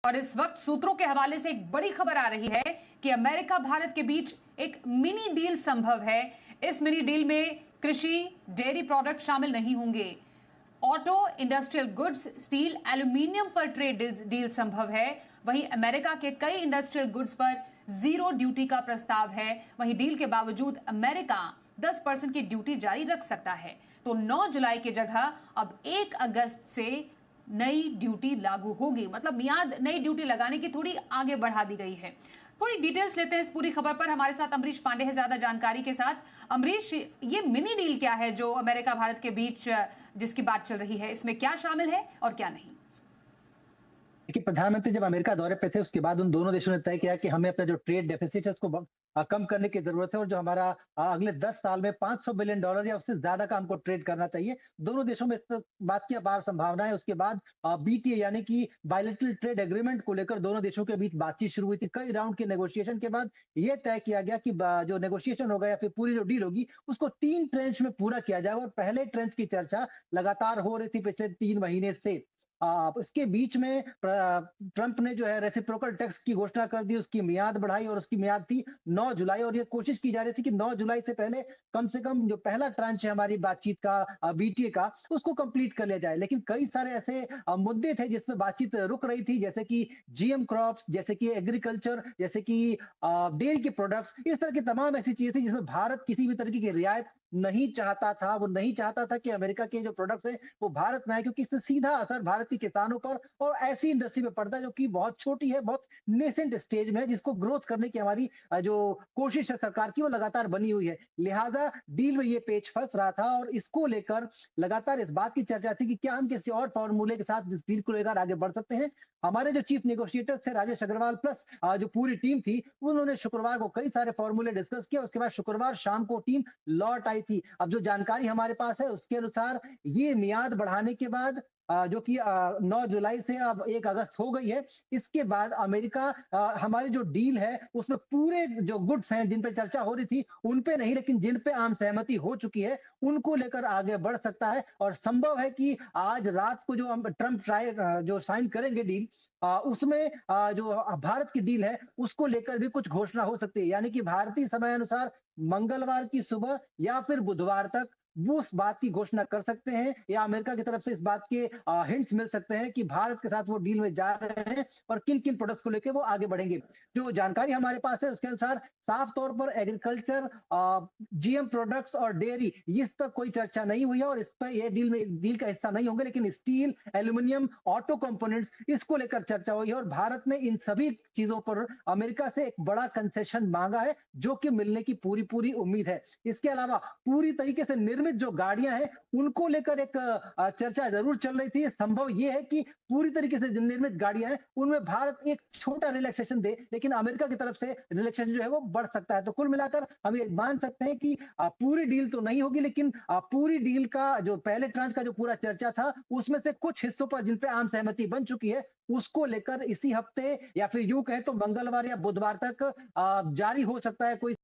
और इस वक्त सूत्रों के हवाले से एक बड़ी खबर आ रही है कि अमेरिका भारत के बीच एक मिनी डील संभव है। इस मिनी डील में कृषि, डेयरी प्रोडक्ट शामिल नहीं होंगे। Auto, industrial goods, steel, aluminium पर ट्रेड डील संभव है। वहीं अमेरिका के कई इंडस्ट्रियल गुड्स पर जीरो ड्यूटी का प्रस्ताव है। वहीं डील के बावजूद अमेरिका 10% की ड्यूटी जारी रख सकता है। तो 9 जुलाई की जगह अब 1 अगस्त से नई ड्यूटी लागू होगी। मतलब मियाद नई ड्यूटी लगाने की थोड़ी आगे बढ़ा दी गई है। थोड़ी डिटेल्स लेते हैं इस पूरी खबर पर। हमारे साथ अमरीश पांडे है ज्यादा जानकारी के साथ। अमरीश, ये मिनी डील क्या है जो अमेरिका भारत के बीच जिसकी बात चल रही है, इसमें क्या शामिल है और क्या नहीं? देखिए, प्रधानमंत्री जब अमेरिका दौरे पे थे उसके बाद उन दोनों देशों ने तय किया कि हमें अपना जो ट्रेड डेफिसिट है उसको कम करने की जरूरत है और जो हमारा अगले 10 साल में $500 बिलियन या उससे ज्यादा का हमको ट्रेड करना चाहिए। दोनों देशों में इस बात की अपार संभावना है। उसके बाद बीटीए यानी कि बायलैटरल ट्रेड एग्रीमेंट को लेकर दोनों देशों के बीच बातचीत शुरू हुई थी। कई राउंड के नेगोशिएशन के बाद यह तय किया गया कि जो नेगोशिएशन होगा या फिर पूरी जो डील होगी उसको 3 ट्रेंच में पूरा किया जाएगा और पहले ट्रेंच की चर्चा लगातार हो रही थी पिछले 3 महीने से। इसके बीच में ट्रंप ने जो है रेसिप्रोकल टैक्स की घोषणा कर दी, उसकी मियाद बढ़ाई और उसकी मियाद थी 9 जुलाई और ये कोशिश की जा रही थी कि 9 जुलाई से पहले कम से कम जो पहला ट्रांच है हमारी बातचीत का बीटीए का उसको कंप्लीट कर लिया जाए। लेकिन कई सारे ऐसे मुद्दे थे जिसमें बातचीत रुक रही थी, जैसे कि जीएम क्रॉप्स, जैसे कि एग्रीकल्चर, जैसे कि डेयरी के प्रोडक्ट्स, इस तरह की तमाम ऐसी चीजें थी जिसमें भारत किसी भी तरीके की रियायत नहीं चाहता था। वो नहीं चाहता था कि अमेरिका के जो प्रोडक्ट्स हैं वो भारत में आए, क्योंकि इससे सीधा असर भारत के किसानों पर और ऐसी इंडस्ट्री पे पड़ता है जो कि बहुत छोटी है, बहुत नेसेंट स्टेज में है, जिसको ग्रोथ करने की हमारी जो कोशिश है सरकार की वो लगातार बनी हुई है। लिहाजा डील में ये पेच फंस रहा था और इसको लेकर लगातार इस बात की चर्चा थी कि क्या हम किसी और फॉर्मूले के साथ इस डील को लेकर आगे बढ़ सकते हैं। हमारे जो चीफ नेगोशिएटर थे राजेश अग्रवाल प्लस जो पूरी टीम थी उन्होंने शुक्रवार को कई सारे फॉर्मूले डिस्कस किया। उसके बाद शुक्रवार शाम को टीम लौट आई थी। अब जो जानकारी हमारे पास है उसके अनुसार ये मियाद बढ़ाने के बाद जो कि 9 जुलाई से अब 1 अगस्त हो गई है। इसके बाद अमेरिका हमारी जो डील है उसमें पूरे जो गुड्स हैं जिन पे चर्चा हो रही थी उन पे नहीं, लेकिन जिन पे आम सहमति हो चुकी है उनको लेकर आगे बढ़ सकता है। और संभव है कि आज रात को जो हम ट्रंप जो साइन करेंगे डील, उसमें जो भारत की डील है उसको लेकर भी कुछ घोषणा हो सकती है। यानी कि भारतीय समय अनुसार मंगलवार की सुबह या फिर बुधवार तक वो उस बात की घोषणा कर सकते हैं या अमेरिका की तरफ से इस बात के हिंट्स मिल सकते हैं कि भारत के साथ वो डील में जा रहे हैं और किन किन प्रोडक्ट्स को लेकर वो आगे बढ़ेंगे। जो जानकारी हमारे पास है उसके अनुसार साफ तौर पर एग्रीकल्चर, जीएम प्रोडक्ट्स और डेयरी, इस पर कोई चर्चा नहीं हुई है और इस पर ये डील का हिस्सा नहीं होंगे। लेकिन स्टील, एल्यूमिनियम, ऑटो कंपोनेंट्स, इसको लेकर चर्चा हुई है और भारत ने इन सभी चीजों पर अमेरिका से एक बड़ा कंसेशन मांगा है जो कि मिलने की पूरी पूरी उम्मीद है। इसके अलावा पूरी तरीके से निर्मित जो गाड़ियां हैं उनको लेकर एक चर्चा जरूर चल रही थी। संभव ये है कि पूरी तरीके से जो निर्मित गाड़ियां हैं उनमें भारत एक छोटा रिलैक्सेशन दे, लेकिन अमेरिका की तरफ से रिलैक्सेशन जो है वो बढ़ सकता है। तो कुल मिलाकर हम ये मान सकते हैं कि पूरी डील तो नहीं होगी, लेकिन पूरी डील का जो पहले ट्रांच का जो पूरा चर्चा था उसमें से कुछ हिस्सों पर जिन पे आम सहमति बन चुकी है उसको लेकर इसी हफ्ते या फिर यूं कहें तो मंगलवार या बुधवार तक जारी हो सकता है कोई